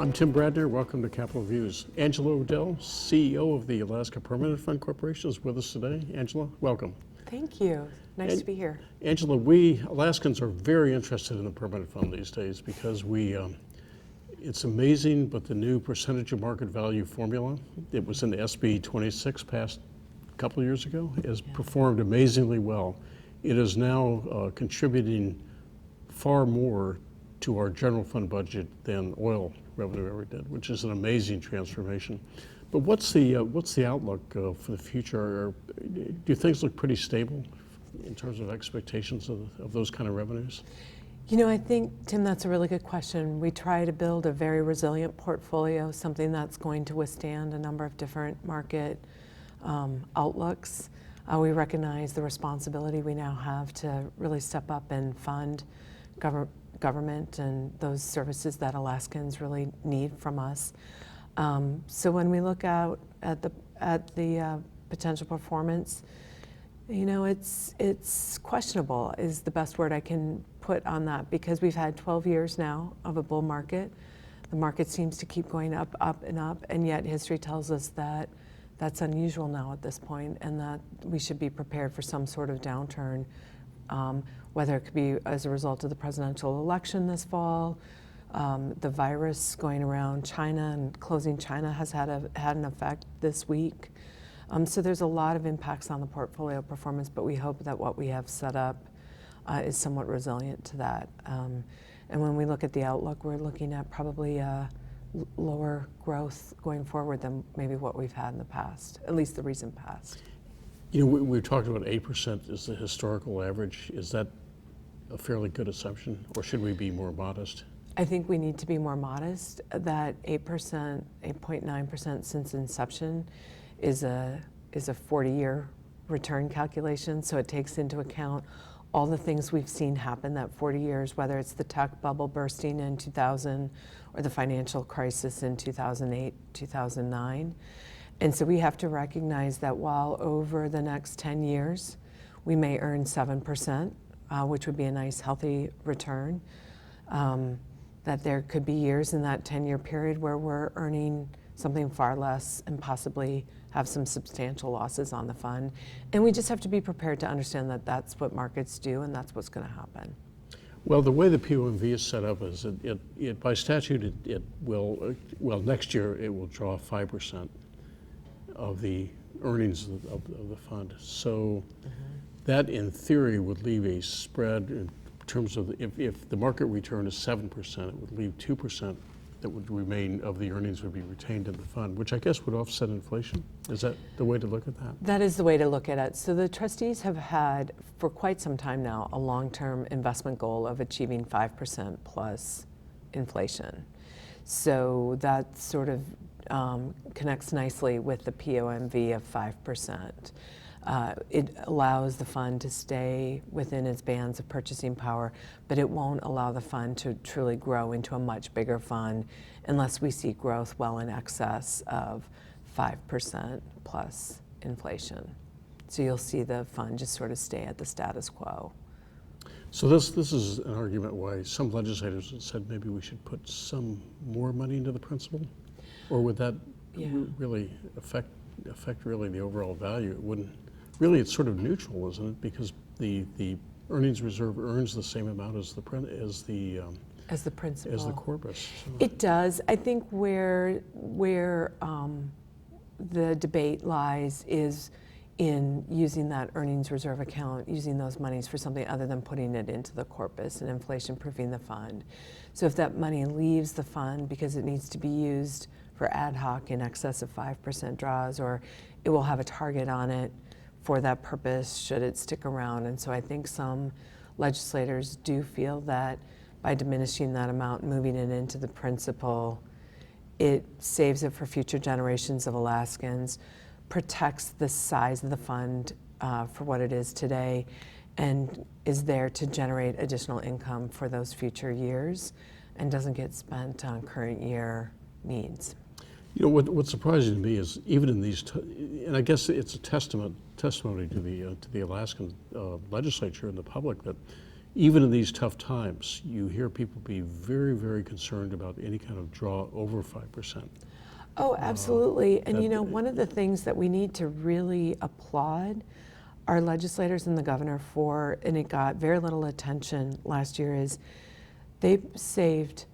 I'm Tim Bradner. Welcome to Capital Views. Angela Rodell, CEO of the Alaska Permanent Fund Corporation, is with us today. Angela, welcome. Thank you. Nice to be here. Angela, we Alaskans are very interested in the permanent fund these days because it's amazing, but the new percentage of market value formula, it was in the SB 26 passed a couple of years ago, has performed amazingly well. It is now contributing far more to our general fund budget than oil revenue ever did, which is an amazing transformation. But what's the outlook for the future? Do things look pretty stable in terms of expectations of those kind of revenues? You know, I think, Tim, that's a really good question. We try to build a very resilient portfolio, something that's going to withstand a number of different market outlooks. We recognize the responsibility we now have to really step up and fund government and those services that Alaskans really need from us. So when we look out at the potential performance, you know, it's questionable is the best word I can put on that, because we've had 12 years now of a bull market. The market seems to keep going up, and yet history tells us that that's unusual now at this point, and that we should be prepared for some sort of downturn, whether it could be as a result of the presidential election this fall, the virus going around China and closing China has had an effect this week. So there's a lot of impacts on the portfolio performance, but we hope that what we have set up is somewhat resilient to that. And when we look at the outlook, we're looking at probably lower growth going forward than maybe what we've had in the past, at least the recent past. You know, we've talked about 8% is the historical average. Is that a fairly good assumption, or should we be more modest? I think we need to be more modest. That 8%, 8.9% since inception is a 40-year return calculation, so it takes into account all the things we've seen happen that 40 years, whether it's the tech bubble bursting in 2000 or the financial crisis in 2008, 2009. And so we have to recognize that while over the next 10 years, we may earn 7%, which would be a nice healthy return, that there could be years in that 10-year period where we're earning something far less and possibly have some substantial losses on the fund. And we just have to be prepared to understand that that's what markets do and that's what's going to happen. Well, the way the POMV is set up is it by statute, it will, well, next year it will draw 5% of the earnings of the fund. So that in theory would leave a spread in terms of, if the market return is 7%, it would leave 2% that would remain of the earnings would be retained in the fund, which I guess would offset inflation. Is that the way to look at that? That is the way to look at it. So the trustees have had, for quite some time now, a long-term investment goal of achieving 5% plus inflation. So that sort of connects nicely with the POMV of 5%. It allows the fund to stay within its bands of purchasing power, but it won't allow the fund to truly grow into a much bigger fund unless we see growth well in excess of 5% plus inflation. So you'll see the fund just sort of stay at the status quo. So this is an argument why some legislators have said maybe we should put some more money into the principal, or would that really affect really the overall value? It wouldn't. Really, it's sort of neutral, isn't it? Because the earnings reserve earns the same amount as the principal, as the corpus. So. It does. I think where the debate lies is in using that earnings reserve account, using those monies for something other than putting it into the corpus and inflation-proofing the fund. So if that money leaves the fund because it needs to be used for ad hoc in excess of 5% draws, or it will have a target on it for that purpose should it stick around. And so I think some legislators do feel that by diminishing that amount, moving it into the principal, it saves it for future generations of Alaskans, protects the size of the fund for what it is today, and is there to generate additional income for those future years and doesn't get spent on current year needs. You know, what's surprising to me is even in these, and I guess it's a testimony to the Alaskan legislature and the public that even in these tough times, you hear people be very, very concerned about any kind of draw over 5%. Oh, absolutely. And that- you know, one of the things that we need to really applaud our legislators and the governor for, and it got very little attention last year, is they've saved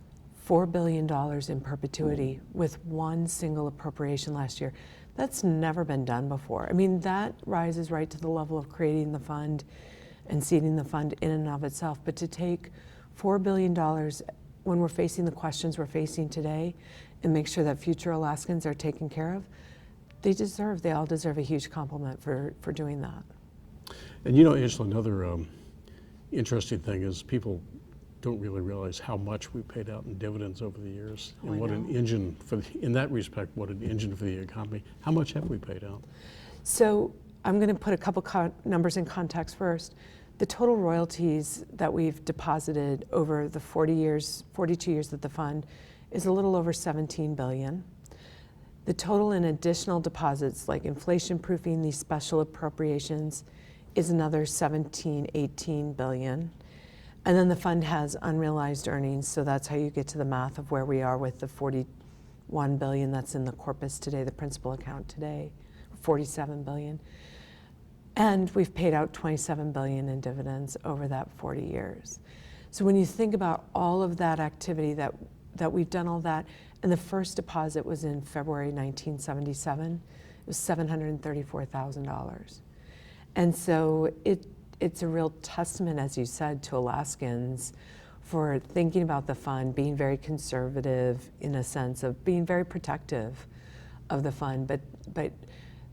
$4 billion in perpetuity with one single appropriation last year. That's never been done before. I mean, that rises right to the level of creating the fund and seeding the fund in and of itself. But to take $4 billion when we're facing the questions we're facing today and make sure that future Alaskans are taken care of, they all deserve a huge compliment for doing that. And you know, Angela, another interesting thing is people don't really realize how much we paid out in dividends over the years, Oh, and I what an know. engine in that respect, what an engine for the economy. How much have we paid out? So I'm going to put a couple numbers in context first. The total royalties that we've deposited over the 42 years that the fund is a little over 17 billion. The total in additional deposits, like inflation proofing, these special appropriations, is another 18 billion. And then the fund has unrealized earnings, so that's how you get to the math of where we are with the 41 billion that's in the corpus today, the principal account today, 47 billion. And we've paid out 27 billion in dividends over that 40 years. So when you think about all of that activity that we've done all that, and the first deposit was in February 1977, it was $734,000. And so it's a real testament, as you said, to Alaskans for thinking about the fund, being very conservative in a sense of being very protective of the fund, but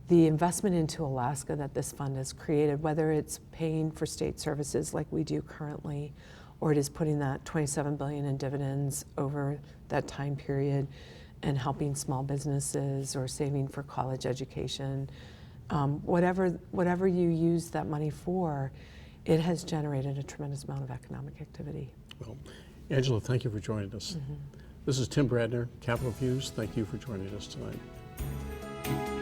the investment into Alaska that this fund has created, whether it's paying for state services like we do currently, or it is putting that 27 billion in dividends over that time period and helping small businesses or saving for college education, whatever you use that money for, it has generated a tremendous amount of economic activity. Well, Angela, thank you for joining us. This is Tim Bradner, Capital Views. Thank you for joining us tonight.